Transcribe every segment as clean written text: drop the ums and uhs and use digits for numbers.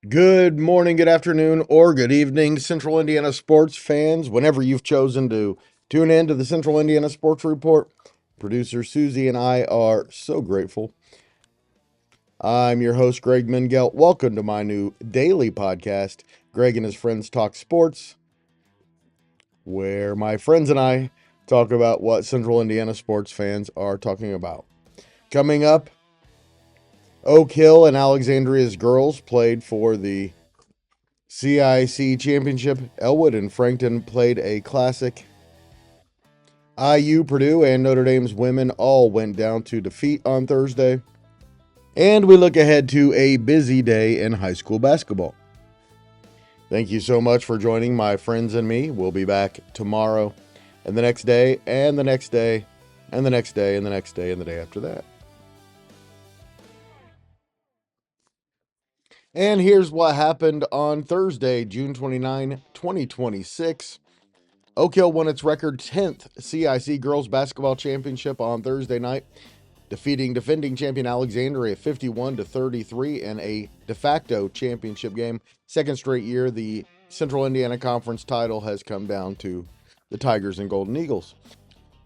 Good morning, good afternoon, or good evening, Central Indiana sports fans, whenever you've chosen to tune in to the Central Indiana Sports Report. Producer Susie and I are so grateful. I'm your host, Greg Mengelt. Welcome to my new daily podcast, Greg and his friends talk sports, where my friends and I talk about what Central Indiana sports fans are talking about. Coming up, Oak Hill and Alexandria's girls played for the CIC Championship. Elwood and Frankton played a classic. IU, Purdue, and Notre Dame's women all went down to defeat on Thursday. And we look ahead to a busy day in high school basketball. Thank you so much for joining my friends and me. We'll be back tomorrow and the next day and the next day and the next day and the next day and the day after that. And here's what happened on Thursday, June 29, 2026. Oak Hill won its record 10th CIC Girls Basketball Championship on Thursday night, defeating defending champion Alexandria 51-33 in a de facto championship game. Second straight year, the Central Indiana Conference title has come down to the Tigers and Golden Eagles.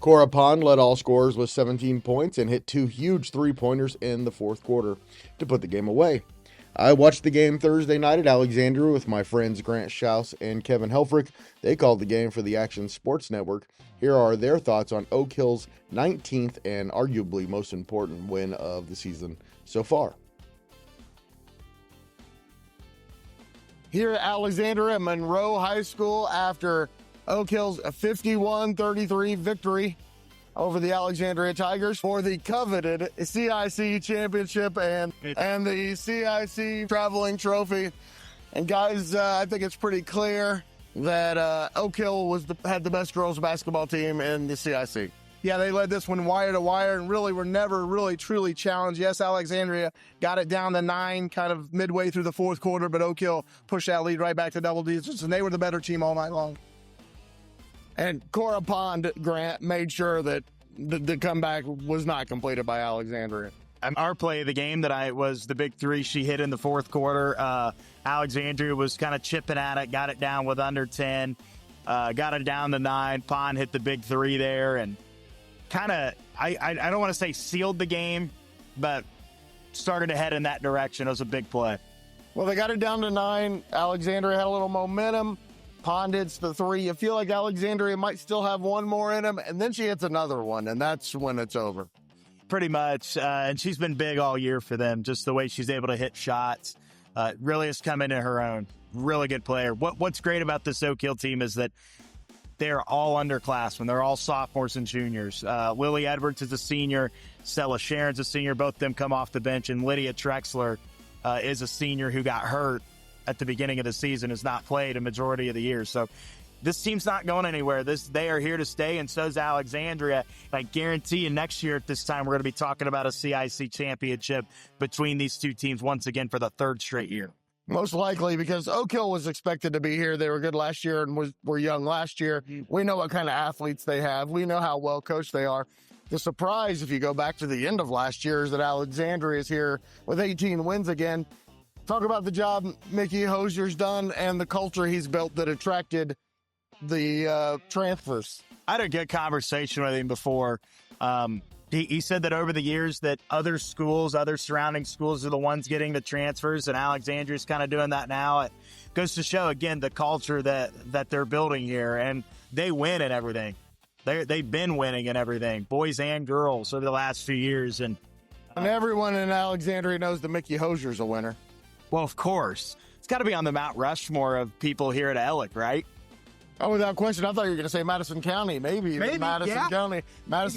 Cora Pond led all scorers with 17 points and hit two huge three-pointers in the fourth quarter to put the game away. I watched the game Thursday night at Alexandria with my friends Grant Shouse and Kevin Helfrich. They called the game for the Action Sports Network. Here are their thoughts on Oak Hill's 19th and arguably most important win of the season so far. Here at Alexandria Monroe High School after Oak Hill's 51-33 victory over the Alexandria Tigers for the coveted CIC championship and the CIC traveling trophy. And guys, I think it's pretty clear that Oak Hill had the best girls basketball team in the CIC. Yeah, they led this one wire to wire and really were never really truly challenged. Yes, Alexandria got it down to 9 kind of midway through the fourth quarter, but Oak Hill pushed that lead right back to double digits, and they were the better team all night long. And Cora Pond, Grant, made sure that the comeback was not completed by Alexandria. Our play of the game that was the big three she hit in the fourth quarter. Alexandria was kind of chipping at it, got it down with under 10, got it down to 9. Pond hit the big three there and kind of, I don't want to say sealed the game, but started to head in that direction. It was a big play. Well, they got it down to 9. Alexandria had a little momentum. Pond hits the 3. You feel like Alexandria might still have one more in him, and then she hits another one, and that's when it's over. Pretty much, and she's been big all year for them, just the way she's able to hit shots. Really has come into her own. Really good player. What's great about this Oak Hill team is that they're all underclassmen. They're all sophomores and juniors. Lily Edwards is a senior. Stella Sharon's a senior. Both of them come off the bench, and Lydia Trexler is a senior who got hurt at the beginning of the season, has not played a majority of the year. So this team's not going anywhere. They are here to stay, and so is Alexandria. I guarantee you next year at this time, we're going to be talking about a CIC championship between these two teams once again for the third straight year. Most likely, because Oak Hill was expected to be here. They were good last year and were young last year. We know what kind of athletes they have. We know how well coached they are. The surprise, if you go back to the end of last year, is that Alexandria is here with 18 wins again. Talk about the job Mickey Hosier's done and the culture he's built that attracted the transfers. I had a good conversation with him before. He said that over the years that other schools, other surrounding schools are the ones getting the transfers, and Alexandria's kind of doing that now. It goes to show, again, the culture that they're building here, and they win in everything. They've been winning in everything, boys and girls, over the last few years. And everyone in Alexandria knows that Mickey Hosier's a winner. Well, of course. It's got to be on the Mount Rushmore of people here at Ellick, right? Oh, without question. I thought you were going to say Madison County. Maybe Madison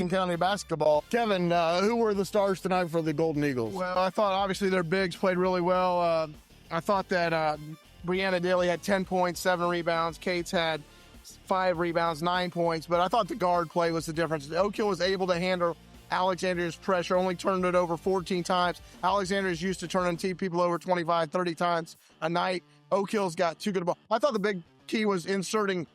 County basketball. Kevin, who were the stars tonight for the Golden Eagles? Well, I thought obviously their bigs played really well. I thought that Brianna Daly had 10 points, 7 rebounds. Cates had 5 rebounds, 9 points. But I thought the guard play was the difference. Oak Hill was able to handle Alexandria's pressure, only turned it over 14 times. Alexandria's used to turning people over 25, 30 times a night. Oak Hill's got too good a ball. I thought the big key was inserting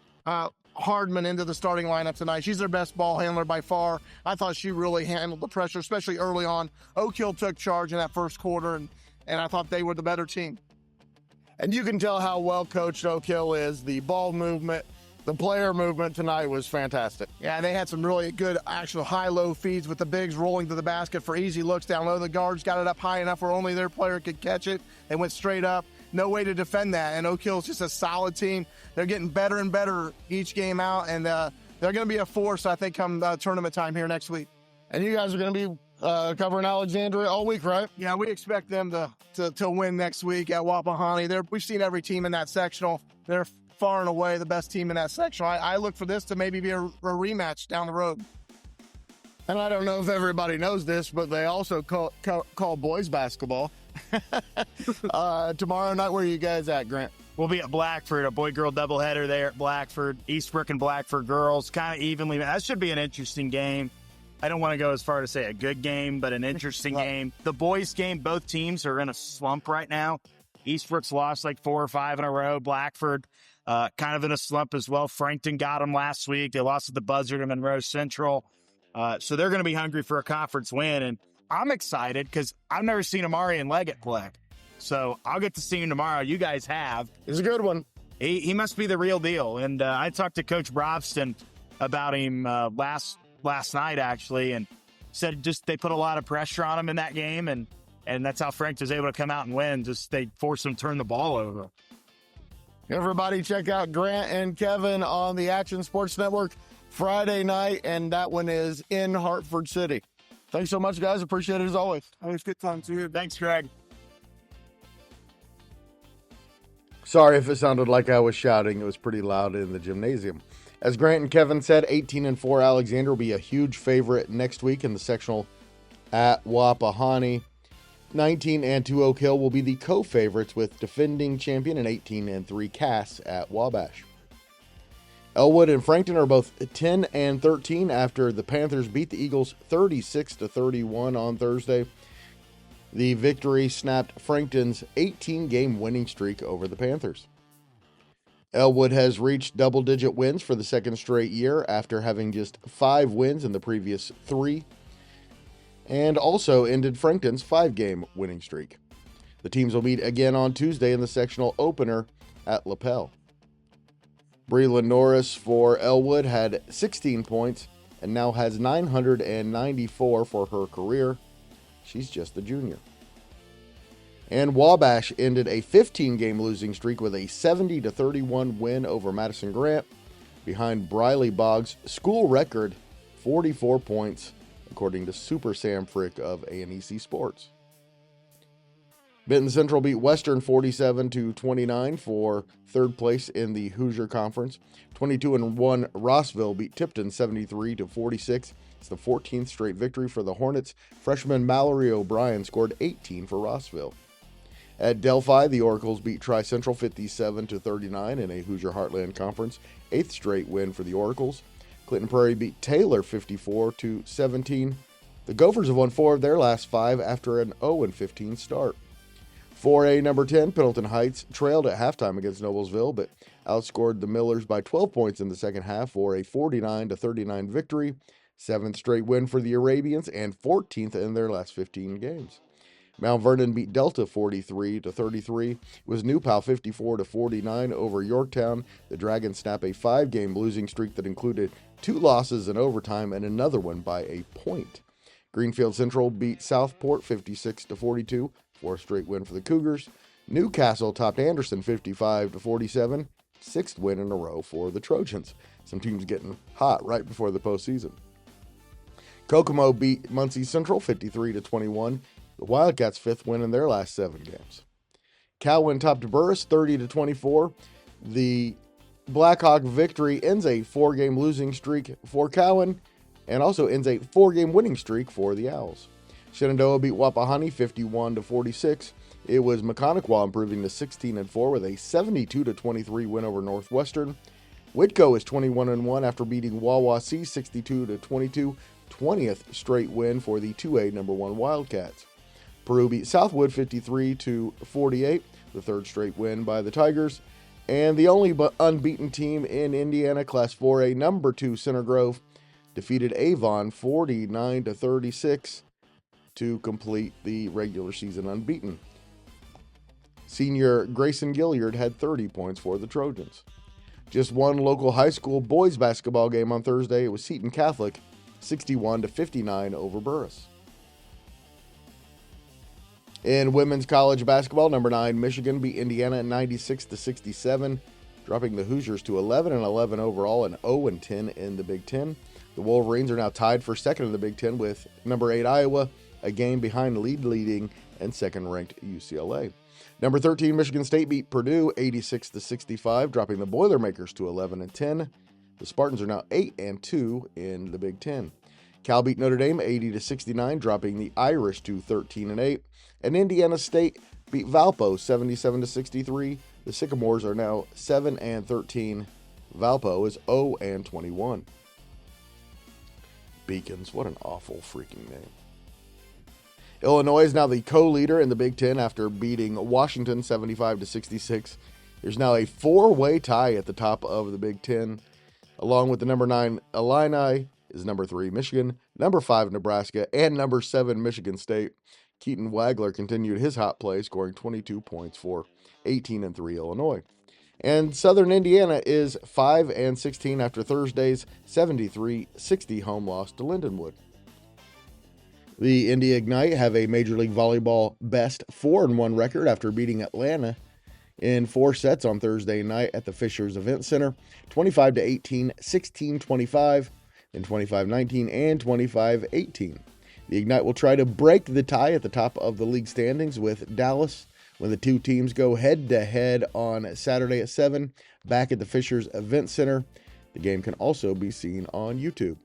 Hardman into the starting lineup tonight. She's their best ball handler by far. I thought she really handled the pressure, especially early on. Oak Hill took charge in that first quarter, and I thought they were the better team. And you can tell how well coached Oak Hill is. The ball movement, the player movement tonight was fantastic. Yeah, they had some really good actual high-low feeds with the bigs rolling to the basket for easy looks down low. The guards got it up high enough where only their player could catch it. They went straight up. No way to defend that. And Oak Hill's just a solid team. They're getting better and better each game out, and they're going to be a force, I think, come tournament time here next week. And you guys are going to be covering Alexandria all week, right? Yeah, we expect them to win next week at Wapahani. We've seen every team in that sectional. They're far and away the best team in that sectional. I look for this to maybe be a rematch down the road. And I don't know if everybody knows this, but they also call boys basketball. Tomorrow night, where are you guys at, Grant? We'll be at Blackford, a boy-girl doubleheader there at Blackford. Eastbrook and Blackford girls, kind of evenly. That should be an interesting game. I don't want to go as far to say a good game, but an interesting game. The boys' game, both teams are in a slump right now. Eastbrook's lost like 4 or 5 in a row. Blackford kind of in a slump as well. Frankton got them last week. They lost at the buzzer to Monroe Central. So they're going to be hungry for a conference win. And I'm excited because I've never seen Amari and Leggett play. So I'll get to see him tomorrow. You guys have. It's a good one. He must be the real deal. And I talked to Coach Brobston about him last night, actually, and said just they put a lot of pressure on him in that game, and that's how Frank was able to come out and win. Just they forced him to turn the ball over. Everybody check out Grant and Kevin on the Action Sports Network Friday night, and that one is in Hartford City. Thanks so much, guys. Appreciate it as always. Always good time to you. Thanks, Greg. Sorry if it sounded like I was shouting. It was pretty loud in the gymnasium. As Grant and Kevin said, 18-4 Alexandria will be a huge favorite next week in the sectional at Wapahani. 19-2 Oak Hill will be the co-favorites with defending champion and 18-3 Cass at Wabash. Elwood and Frankton are both 10-13 after the Panthers beat the Eagles 36-31 on Thursday. The victory snapped Frankton's 18-game winning streak over the Panthers. Elwood has reached double-digit wins for the second straight year after having just 5 wins in the previous 3, and also ended Frankton's 5-game winning streak. The teams will meet again on Tuesday in the sectional opener at Lapel. Breland Norris for Elwood had 16 points and now has 994 for her career. She's just a junior. And Wabash ended a 15-game losing streak with a 70-31 win over Madison Grant behind Briley Boggs' school record 44 points, according to Super Sam Frick of A&EC Sports. Benton Central beat Western 47-29 for third place in the Hoosier Conference. 22-1 Rossville beat Tipton 73-46. It's the 14th straight victory for the Hornets. Freshman Mallory O'Brien scored 18 for Rossville. At Delphi, the Oracles beat Tri-Central 57-39 in a Hoosier Heartland Conference. 8th straight win for the Oracles. Clinton Prairie beat Taylor 54-17. The Gophers have won 4 of their last 5 after an 0-15 start. 4A number 10, Pendleton Heights trailed at halftime against Noblesville, but outscored the Millers by 12 points in the second half for a 49-39 victory. 7th straight win for the Arabians and 14th in their last 15 games. Mount Vernon beat Delta 43-33. It was New Pal 54-49 over Yorktown. The Dragons snap a 5-game losing streak that included 2 losses in overtime and another one by a point. Greenfield Central beat Southport 56-42, 4th straight win for the Cougars. Newcastle topped Anderson 55-47, 6th win in a row for the Trojans. Some teams getting hot right before the postseason. Kokomo beat Muncie Central 53-21. The Wildcats' 5th win in their last 7 games. Cowan topped Burris 30-24. The Blackhawk victory ends a 4-game losing streak for Cowan and also ends a 4-game winning streak for the Owls. Shenandoah beat Wapahani 51-46. It was Maconaquah improving to 16-4 with a 72-23 win over Northwestern. Whitco is 21-1 after beating Wawasee 62-22, 20th straight win for the 2A number 1 Wildcats. Purdue beat Southwood 53-48, the 3rd straight win by the Tigers. And the only unbeaten team in Indiana, Class 4A number 2 Center Grove, defeated Avon 49-36 to complete the regular season unbeaten. Senior Grayson Gilliard had 30 points for the Trojans. Just one local high school boys basketball game on Thursday. It was Seton Catholic, 61-59 over Burris. In women's college basketball, number 9 Michigan beat Indiana 96-67, dropping the Hoosiers to 11-11 overall and 0-10 in the Big Ten. The Wolverines are now tied for second in the Big Ten with number 8 Iowa, a game behind leading and second-ranked UCLA. Number 13 Michigan State beat Purdue 86-65, dropping the Boilermakers to 11-10. The Spartans are now 8-2 in the Big Ten. Cal beat Notre Dame 80-69, dropping the Irish to 13-8. And Indiana State beat Valpo 77-63. The Sycamores are now 7-13. Valpo is 0-21. Beacons, what an awful freaking name. Illinois is now the co-leader in the Big Ten after beating Washington 75-66. There's now a 4-way tie at the top of the Big Ten. Along with the number 9 Illini is number 3 Michigan, number 5 Nebraska, and number 7 Michigan State. Keaton Wagler continued his hot play, scoring 22 points for 18-3 Illinois. And Southern Indiana is 5-16 after Thursday's 73-60 home loss to Lindenwood. The Indy Ignite have a Major League Volleyball best 4-1 record after beating Atlanta in 4 sets on Thursday night at the Fishers Event Center, 25-18, 16-25, then 25-19, and 25-18. The Ignite will try to break the tie at the top of the league standings with Dallas when the two teams go head-to-head on Saturday at 7 back at the Fishers Event Center. The game can also be seen on YouTube.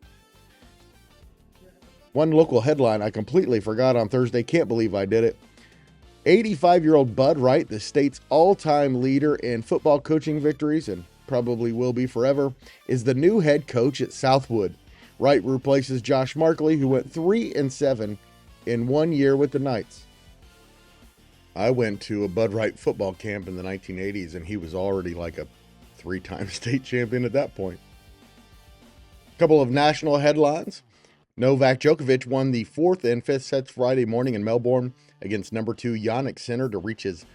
One local headline I completely forgot on Thursday. Can't believe I did it. 85-year-old Bud Wright, the state's all-time leader in football coaching victories, and probably will be forever, is the new head coach at Southwood. Wright replaces Josh Markley, who went 3-7 in 1 year with the Knights. I went to a Bud Wright football camp in the 1980s, and he was already like a 3-time state champion at that point. A couple of national headlines. Novak Djokovic won the 4th and 5th sets Friday morning in Melbourne against number 2 Yannick Sinner to reach his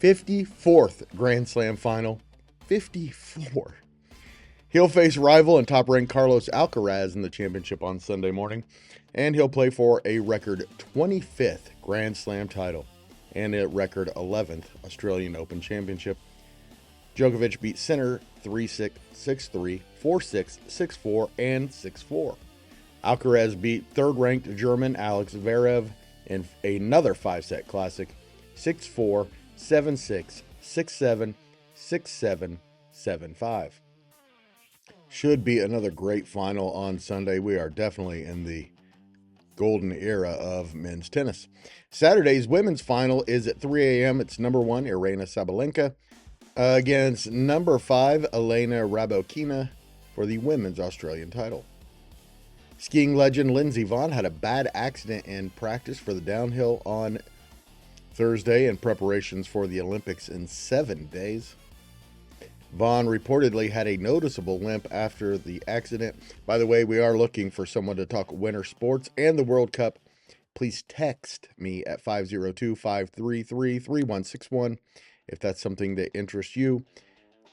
54th Grand Slam final. 54. He'll face rival and top-ranked Carlos Alcaraz in the championship on Sunday morning, and he'll play for a record 25th Grand Slam title and a record 11th Australian Open championship. Djokovic beat Sinner 3-6, 6-3, 4-6, 6-4, and 6-4. Alcaraz beat third-ranked German Alex Zverev in another 5-set classic, 6-4, 7-6, 6-7, 6-7, 7-5. Should be another great final on Sunday. We are definitely in the golden era of men's tennis. Saturday's women's final is at 3 a.m. It's number 1 Irina Sabalenka against number 5 Elena Rybakina for the women's Australian title. Skiing legend Lindsey Vonn had a bad accident in practice for the downhill on Thursday in preparations for the Olympics in 7 days. Vonn reportedly had a noticeable limp after the accident. By the way, we are looking for someone to talk winter sports and the World Cup. Please text me at 502-533-3161 if that's something that interests you.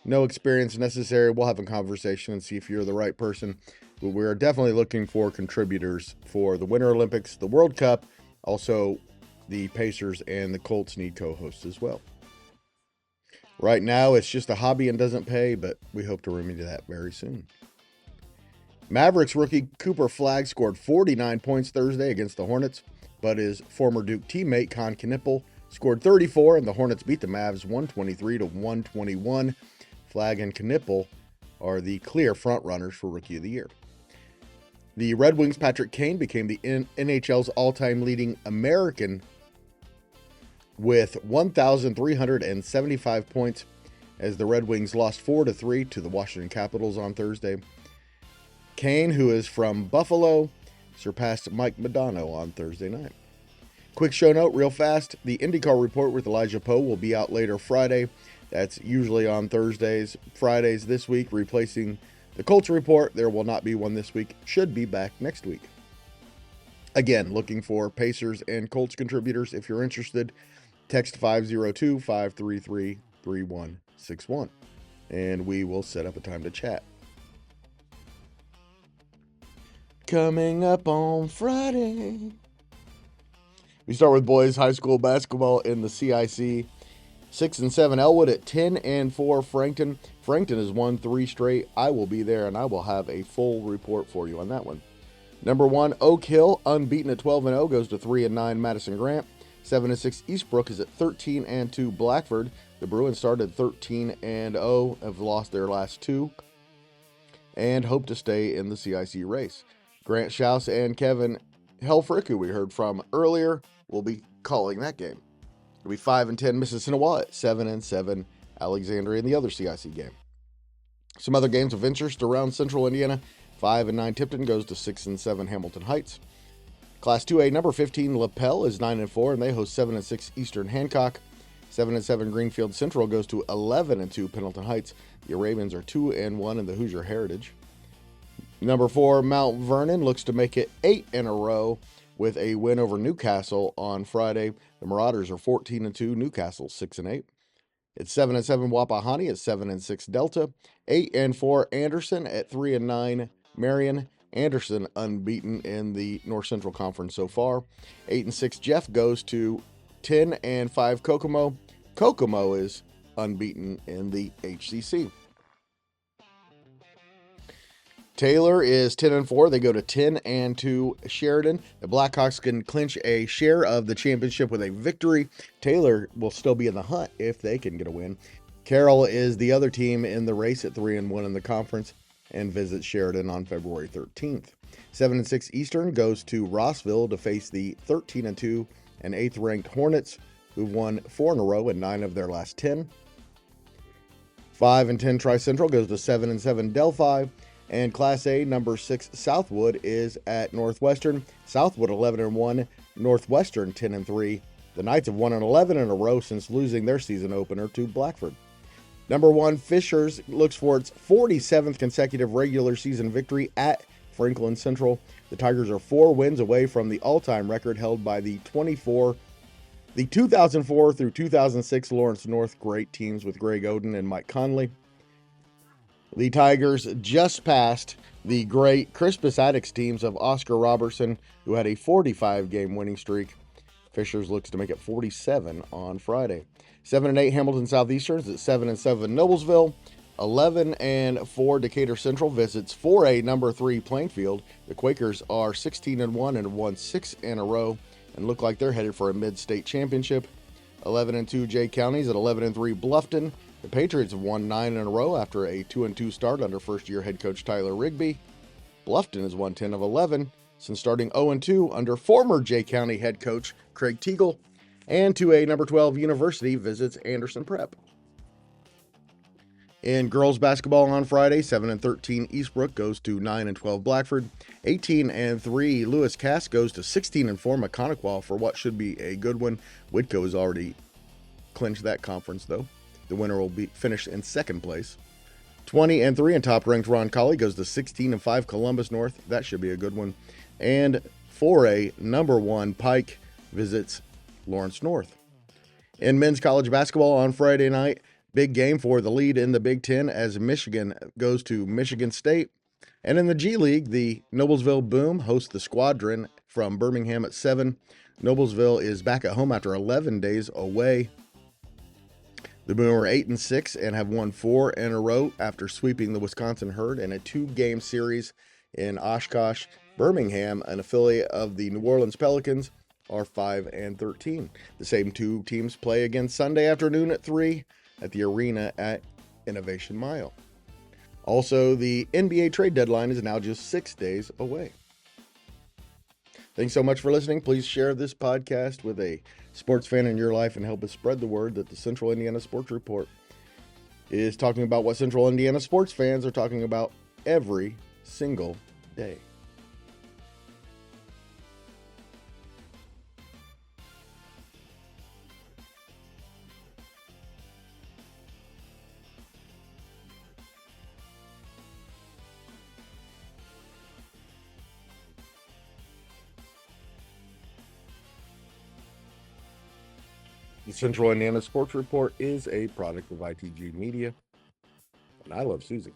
No experience necessary. We'll have a conversation and see if you're the right person. But we're definitely looking for contributors for the Winter Olympics, the World Cup. Also, the Pacers and the Colts need co-hosts as well. Right now, it's just a hobby and doesn't pay, but we hope to remedy that very soon. Mavericks rookie Cooper Flagg scored 49 points Thursday against the Hornets, but his former Duke teammate Con Knippel scored 34, and the Hornets beat the Mavs 123-121. Flagg and Knippel are the clear frontrunners for Rookie of the Year. The Red Wings' Patrick Kane became the NHL's all-time leading American with 1,375 points as the Red Wings lost 4-3 to the Washington Capitals on Thursday. Kane, who is from Buffalo, surpassed Mike Modano on Thursday night. Quick show note, real fast, the IndyCar Report with Elijah Poe will be out later Friday. That's usually on Thursdays. Fridays this week, replacing the Colts Report. There will not be one this week. Should be back next week. Again, looking for Pacers and Colts contributors if you're interested. Text 502-533-3161, and we will set up a time to chat. Coming up on Friday, we start with boys high school basketball in the CIC. 6 and 7 Elwood at 10 and 4 Frankton. Frankton has won 3 straight. I will be there, and I will have a full report for you on that one. Number 1 Oak Hill, unbeaten at 12 and 0, goes to 3 and 9 Madison Grant. 7 and 6 Eastbrook is at 13 and 2 Blackford. The Bruins started 13 and 0, have lost their last 2, and hope to stay in the CIC race. Grant Shouse and Kevin Helfrich, who we heard from earlier, will be calling that game. It'll be 5 and 10 Mississinawa at 7 and 7 Alexandria in the other CIC game. Some other games of interest around Central Indiana. 5 and 9 Tipton goes to 6 and 7 Hamilton Heights. Class 2A number 15 LaPel is 9 and 4, and they host 7 and 6 Eastern Hancock. 7 and 7 Greenfield Central goes to 11 and 2 Pendleton Heights. The Arabians are 2 and 1 in the Hoosier Heritage. Number 4 Mount Vernon looks to make it 8 in a row with a win over Newcastle on Friday. The Marauders are 14 and 2, Newcastle 6 and 8. It's 7 and 7 Wapahani at 7 and 6 Delta. 8 and 4 Anderson at 3 and 9 Marion. Anderson unbeaten in the North Central Conference so far. 8 and 6 Jeff goes to 10 and 5 Kokomo. Kokomo is unbeaten in the HCC. Taylor is 10 and 4. They go to 10 and 2 Sheridan. The Blackhawks can clinch a share of the championship with a victory. Taylor will still be in the hunt if they can get a win. Carroll is the other team in the race at 3 and 1 in the conference and visits Sheridan on February 13th. 7 and 6 Eastern goes to Rossville to face the 13 and 2 and 8th ranked Hornets, who've won 4 in a row and 9 of their last 10. 5 and 10 Tri-Central goes to 7 and 7 Delphi. And Class A, number 6, Southwood is at Northwestern. Southwood 11 and 1, Northwestern 10 and 3. The Knights have won an 11 in a row since losing their season opener to Blackford. Number 1, Fishers looks for its 47th consecutive regular season victory at Franklin Central. The Tigers are 4 wins away from the all-time record held by the 2004 through 2006 Lawrence North great teams with Greg Oden and Mike Conley. The Tigers just passed the great Crispus Attucks teams of Oscar Robertson, who had a 45-game winning streak. Fishers looks to make it 47 on Friday. 7 and 8 Hamilton Southeasterns at 7 and 7 Noblesville. 11 and 4 Decatur Central visits 4A number 3 Plainfield. The Quakers are 16 and 1 and have won 6 in a row and look like they're headed for a mid-state championship. 11 and 2 Jay Counties at 11 and 3 Bluffton. The Patriots have won 9 in a row after a 2 and 2 start under first-year head coach Tyler Rigby. Bluffton has won 10 of 11 since starting 0 and 2 under former Jay County head coach Craig Teagle. And 2A number 12 University visits Anderson Prep. In girls basketball on Friday, 7 and 13 Eastbrook goes to 9 and 12 Blackford. 18 and 3 Lewis Cass goes to 16 and 4 Maconaquah for what should be a good one. Whitco has already clinched that conference though. The winner will be finished in second place. 20 and 3 and top-ranked Ron Colley goes to 16 and 5 Columbus North. That should be a good one. And 4A number 1 Pike visits Lawrence North. In men's college basketball on Friday night, big game for the lead in the Big Ten as Michigan goes to Michigan State. And in the G League, the Noblesville Boom hosts the Squadron from Birmingham at 7. Noblesville is back at home after 11 days away. The Boom are 8 and 6 and have won 4 in a row after sweeping the Wisconsin Herd in a 2-game series in Oshkosh. Birmingham, an affiliate of the New Orleans Pelicans, are 5 and 13. The same two teams play again Sunday afternoon at 3 at the arena at Innovation Mile. Also, the NBA trade deadline is now just 6 days away. Thanks so much for listening. Please share this podcast with a sports fan in your life and help us spread the word that the Central Indiana Sports Report is talking about what Central Indiana sports fans are talking about every single day. The Central Indiana Sports Report is a product of ITG Media, and I love Susie.